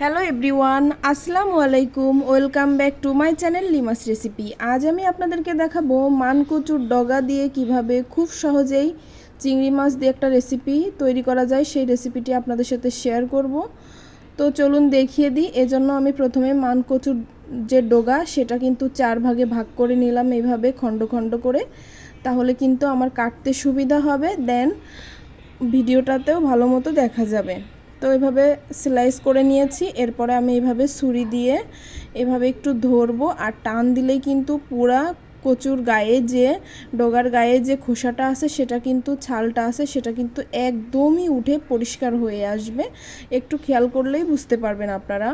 Hello everyone, আসসালামু আলাইকুম। Welcome back to my channel Limas recipe. আজ আমি আপনাদেরকে দেখাবো মান কচুর ডগা দিয়ে কিভাবে খুব সহজেই চিংড়ি মাছ দিয়ে একটা রেসিপি তৈরি করা যায়, সেই রেসিপিটি আপনাদের সাথে শেয়ার করব। তো চলুন দেখিয়ে দিই। এজন্য আমি প্রথমে মান কচুর যে ডগা সেটা কিন্তু 4 ভাগে ভাগ করে নিলাম, এইভাবে খণ্ড খণ্ড করে, তাহলে কিন্তু আমার কাটতে সুবিধা হবে, দেন ভিডিওটাতেও ভালো মতো দেখা যাবে। তো এইভাবে স্লাইস করে নিয়েছি। এরপরে আমি এইভাবে ছুরি দিয়ে এভাবে একটু ধরবো, আর টান দিলেই কিন্তু পুরা কচুর গায়ে যে ডগার গায়ে যে খোসাটা আছে সেটা কিন্তু ছালটা আছে সেটা কিন্তু একদমই উঠে পরিষ্কার হয়ে আসবে। একটু খেয়াল করলেই বুঝতে পারবেন আপনারা।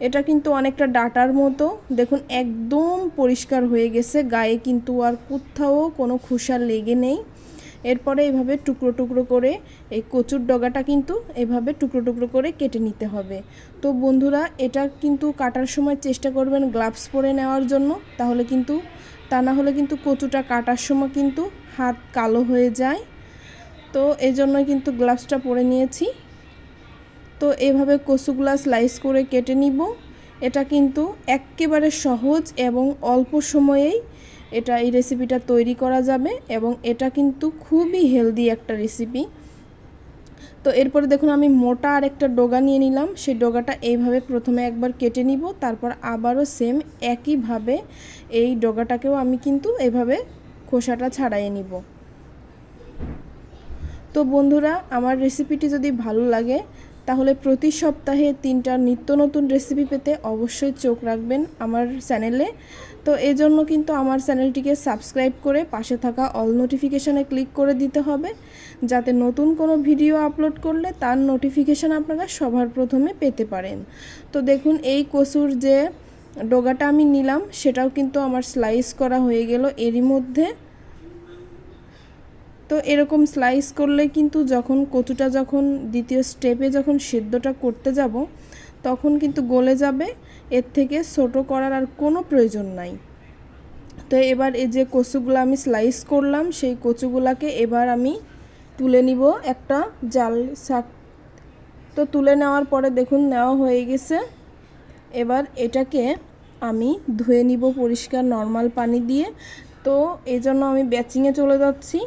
এটা কিন্তু অনেকটা ডাটার মতো, দেখুন একদম পরিষ্কার হয়ে গেছে, গায়ে কিন্তু আর কোথাও কোনো খোসা লেগে নেই। এরপরে এইভাবে টুকরো টুকরো করে এই কচুর ডগাটা কিন্তু এভাবে টুকরো টুকরো করে কেটে নিতে হবে। তো বন্ধুরা, এটা কিন্তু কাটার সময় চেষ্টা করবেন গ্লাভস পরে নেওয়ার জন্য, তাহলে কিন্তু তা না হলে কিন্তু কচুটা কাটার সময় কিন্তু হাত কালো হয়ে যায়। তো এই জন্যই কিন্তু গ্লাভসটা পরে নিয়েছি। তো এভাবে কচুগুলা স্লাইস করে কেটে নিব। এটা কিন্তু একেবারে সহজ এবং অল্প সময়েই এই রেসিপিটা তৈরি করা যাবে, এবং এটা কিন্তু খুবই হেলদি একটা রেসিপি। তো এরপরে দেখুন আমি মোটা আর একটা ডগা নিয়ে নিলাম। সেই ডগাটা এইভাবে প্রথমে একবার কেটে নিব, তারপর আবারও সেম একইভাবে এই ডগাটাকেও আমি কিন্তু এভাবে খোসাটা ছাড়াইয়ে নিব। তো বন্ধুরা, আমার রেসিপিটি যদি ভালো লাগে তাহলে প্রতি সপ্তাহে 3টা নিত্য নতুন রেসিপি পেতে অবশ্যই চোখ রাখবেন আমার চ্যানেলে। তো এই জন্য কিন্তু আমার চ্যানেলটিকে সাবস্ক্রাইব করে পাশে থাকা অল নোটিফিকেশানে ক্লিক করে দিতে হবে, যাতে নতুন কোনো ভিডিও আপলোড করলে তার নোটিফিকেশান আপনারা সবার প্রথমে পেতে পারেন। তো দেখুন এই কচুর যে ডগাটা আমি নিলাম সেটাও কিন্তু আমার স্লাইস করা হয়ে গেল এরই মধ্যে। তো এরকম স্লাইস করলে কিন্তু যখন কচুটা যখন দ্বিতীয় স্টেপে যখন সেদ্ধটা করতে যাব তখন কিন্তু গলে যাবে, এর থেকে ছোটো করার আর কোনো প্রয়োজন নাই। তো এবার এই যে কচুগুলো আমি স্লাইস করলাম সেই কচুগুলাকে এবার আমি তুলে নিব একটা জাল শাক। তো তুলে নেওয়ার পরে দেখুন নেওয়া হয়ে গেছে। এবার এটাকে আমি ধুয়ে নিব পরিষ্কার নর্মাল পানি দিয়ে। তো এই জন্য আমি ব্যাচিংয়ে চলে যাচ্ছি।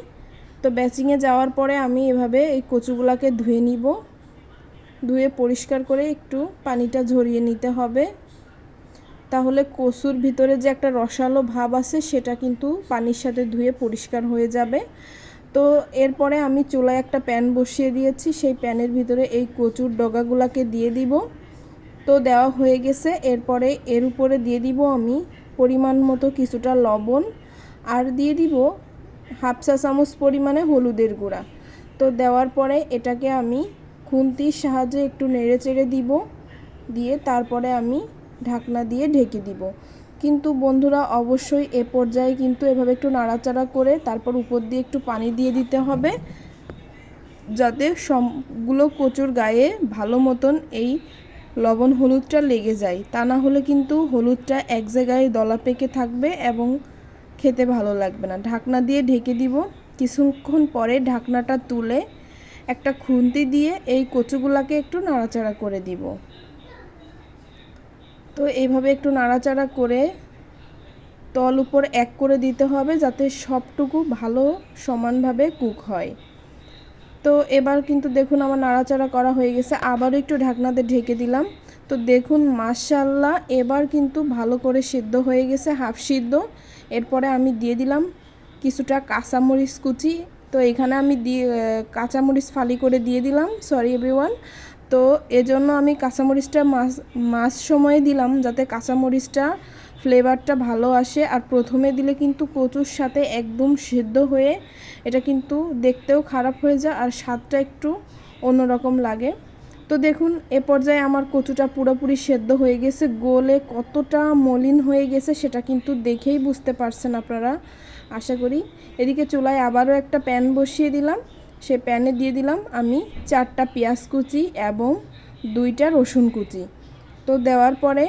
তো ব্যাচিংয়ে যাওয়ার পরে আমি এভাবে এই কচুগুলাকে ধুয়ে নিব, ধুয়ে পরিষ্কার করে একটু পানিটা ঝরিয়ে নিতে হবে, তাহলে কচুর ভিতরে যে একটা রসালো ভাব আছে সেটা কিন্তু পানির সাথে ধুয়ে পরিষ্কার হয়ে যাবে। তো এরপরে আমি চুলায় একটা প্যান বসিয়ে দিয়েছি, সেই প্যানের ভিতরে এই কচুর ডগাগুলাকে দিয়ে দিব। তো দেওয়া হয়ে গেছে। এরপরে এর উপরে দিয়ে দিব আমি পরিমাণ মতো কিছুটা লবণ, আর দিয়ে দিব হাফ চা চামচ পরিমাণে হলুদের গুঁড়া। তো দেওয়ার পরে এটাকে আমি খুন্তির সাহায্যে একটু নেড়ে চেড়ে দিব, দিয়ে তারপরে আমি ঢাকনা দিয়ে ঢেকে দিব। কিন্তু বন্ধুরা অবশ্যই এ পর্যায়ে কিন্তু এভাবে একটু নাড়াচাড়া করে তারপর উপর দিয়ে একটু পানি দিয়ে দিতে হবে, যাতে সবগুলো কচুর গায়ে ভালো মতন এই লবণ হলুদটা লেগে যায়। তা না হলে কিন্তু হলুদটা এক জায়গায় দলা পেকে থাকবে এবং খেতে ভালো লাগবে না। ঢাকনা দিয়ে ঢেকে দিব। কিছুক্ষণ পরে ঢাকনাটা তুলে একটা খুন্তি দিয়ে এই কচুগুলাকে একটু নাড়াচাড়া করে দিব। তো এইভাবে একটু নাড়াচাড়া করে তল উপর এক করে দিতে হবে, যাতে সবটুকু ভালো সমানভাবে কুক হয়। তো এবার কিন্তু দেখুন আমার নাড়াচাড়া করা হয়ে গেছে, আবারও একটু ঢাকনাতে ঢেকে দিলাম। তো দেখুন মাশাআল্লাহ এবার কিন্তু ভালো করে সিদ্ধ হয়ে গেছে, হাফ সিদ্ধ। এরপরে আমি দিয়ে দিলাম কিছুটা কাঁচামরিচ কুচি। তো এখানে আমি কাঁচামরিচ ফালি করে দিয়ে দিলাম, সরি এভরিওয়ান। তো এজন্য আমি কাঁচামরিচটা মাছ সময়ে দিলাম, যাতে কাঁচামরিচটা ফ্লেভারটা ভালো আসে। আর প্রথমে দিলে কিন্তু কচুর সাথে একদম সিদ্ধ হয়ে এটা কিন্তু দেখতেও খারাপ হয়ে যায় আর স্বাদটা একটু অন্যরকম লাগে। তো দেখুন এ পর্যায়ে আমার কচুটা পুরোপুরি সেদ্ধ হয়ে গেছে, গলে কতটা মলিন হয়ে গেছে সেটা কিন্তু দেখেই বুঝতে পারছেন আপনারা আশা করি। এদিকে চুলায় আবারও একটা প্যান বসিয়ে দিলাম, সে প্যানে দিয়ে দিলাম আমি 4টা পেঁয়াজ কুচি এবং 2টা রসুন কুচি। তো দেওয়ার পরে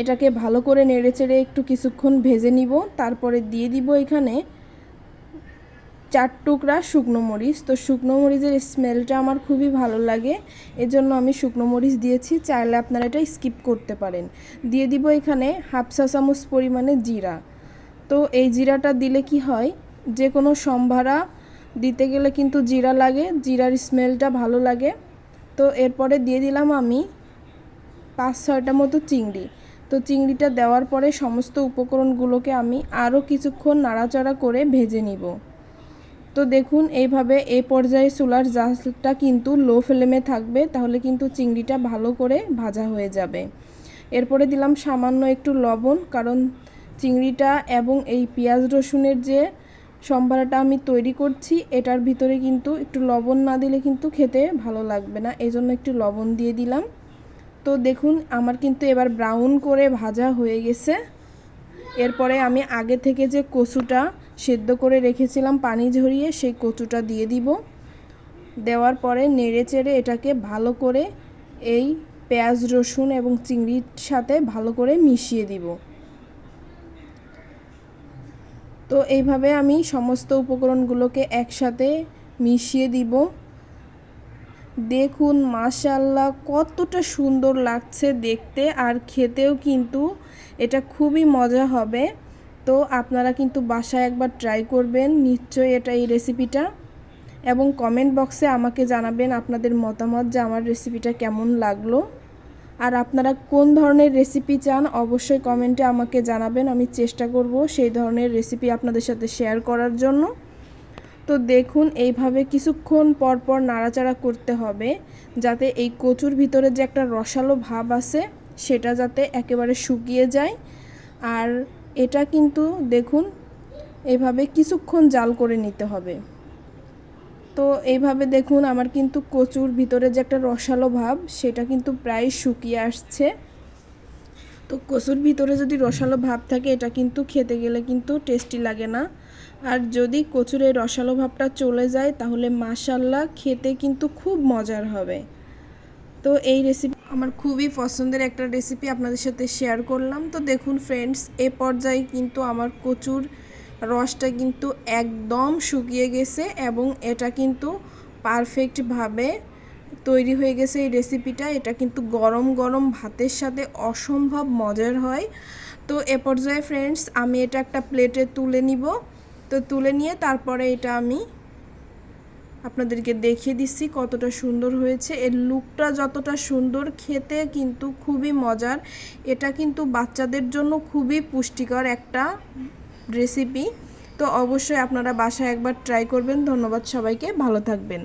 এটাকে ভালো করে নেড়েচেড়ে একটু কিছুক্ষণ ভেজে নিব। তারপরে দিয়ে দিব এখানে 4 টুকরা শুকনো মরিচ। তো শুকনো মরিচের স্মেলটা আমার খুবই ভালো লাগে, এজন্য আমি শুকনো মরিচ দিয়েছি। চাইলে আপনারা এটা স্কিপ করতে পারেন। দিয়ে দিব এখানে হাফ চা চামচ পরিমাণে জিরা। তো এই জিরাটা দিলে কি হয়, যে কোনো সম্ভারা দিতে গেলে কিন্তু জিরা লাগে, জিরার স্মেলটা ভালো লাগে। তো এরপরে দিয়ে দিলাম আমি 5-6টা মতো চিংড়ি। তো চিংড়িটা দেওয়ার পরে সমস্ত উপকরণগুলোকে আমি আরও কিছুক্ষণ নাড়াচাড়া করে ভেজে নিব। তো দেখুন এইভাবে এই পর্যায়ে চুলার জালটা কিন্তু লো ফ্লেমে থাকবে, তাহলে কিন্তু চিংড়িটা ভালো করে ভাজা হয়ে যাবে। এরপরে দিলাম সামান্য একটু লবণ, কারণ চিংড়িটা এবং এই পেঁয়াজ রসুনের যে সম্ভারাটা আমি তৈরি করছি এটার ভিতরে কিন্তু একটু লবণ না দিলে কিন্তু খেতে ভালো লাগবে না, এজন্য একটু লবণ দিয়ে দিলাম। তো দেখুন আমার কিন্তু এবার ব্রাউন করে ভাজা হয়ে গেছে। এরপরে আমি আগে থেকে যে কচুটা সেদ্ধ করে রেখেছিলাম পানি ঝরিয়ে, সেই কচুটা দিয়ে দিব। দেওয়ার পরে নেড়ে চেড়ে এটাকে ভালো করে এই পেঁয়াজ রসুন এবং চিংড়ির সাথে ভালো করে মিশিয়ে দিব। তো এইভাবে আমি সমস্ত উপকরণগুলোকে একসাথে মিশিয়ে দিব। দেখুন মাশাআল্লাহ কতটা সুন্দর লাগছে দেখতে, আর খেতেও কিন্তু এটা খুবই মজা হবে। তো আপনারা কিন্তু বাসায় একবার ট্রাই করবেন নিশ্চয়ই এই রেসিপিটা, এবং কমেন্ট বক্সে আমাকে জানাবেন আপনাদের মতামত যে আমার রেসিপিটা কেমন লাগলো। আর আপনারা কোন ধরনের রেসিপি চান অবশ্যই কমেন্টে আমাকে জানাবেন, আমি চেষ্টা করব সেই ধরনের রেসিপি আপনাদের সাথে শেয়ার করার জন্য। তো দেখুন এইভাবে কিছুক্ষণ পর পর নাড়াচাড়া করতে হবে, যাতে এই কচুর ভিতরে যে একটা রসালো ভাব আছে সেটা যাতে একেবারে শুকিয়ে যায়। আর এটা কিন্তু দেখুন এইভাবে কিছুক্ষণ জাল করে নিতে হবে। তো এইভাবে দেখুন আমার কিন্তু কচুর ভিতরে যে একটা রসালো ভাব সেটা কিন্তু প্রায় শুকিয়ে আসছে। তো কচুর ভিতরে যদি রসালো ভাব থাকে এটা কিন্তু খেতে গেলে কিন্তু টেস্টি লাগে না, আর যদি কচুর এই রসালো ভাবটা চলে যায় তাহলে মাশাআল্লাহ খেতে কিন্তু খুব মজার হবে। তো এই রেসিপি আমার খুবই পছন্দের একটা রেসিপি আপনাদের সাথে শেয়ার করলাম। তো দেখুন ফ্রেন্ডস, এ পর্যায়ে কিন্তু আমার কচুর রসটা কিন্তু একদম শুকিয়ে গেছে এবং এটা কিন্তু পারফেক্টভাবে তৈরি হয়ে গেছে এই রেসিপিটা। এটা কিন্তু গরম গরম ভাতের সাথে অসম্ভব মজার হয়। তো এ পর্যায়ে ফ্রেন্ডস আমি এটা একটা প্লেটে তুলে নিব। তো তুলে নিয়ে তারপরে এটা আমি আপনাদেরকে দেখিয়ে দিচ্ছি কতটা সুন্দর হয়েছে। এর লুকটা যতটা সুন্দর, খেতে কিন্তু খুবই মজার। এটা কিন্তু বাচ্চাদের জন্য খুবই পুষ্টিকর একটা রেসিপি। তো অবশ্যই আপনারা বাসায় একবার ট্রাই করবেন। ধন্যবাদ সবাইকে, ভালো থাকবেন।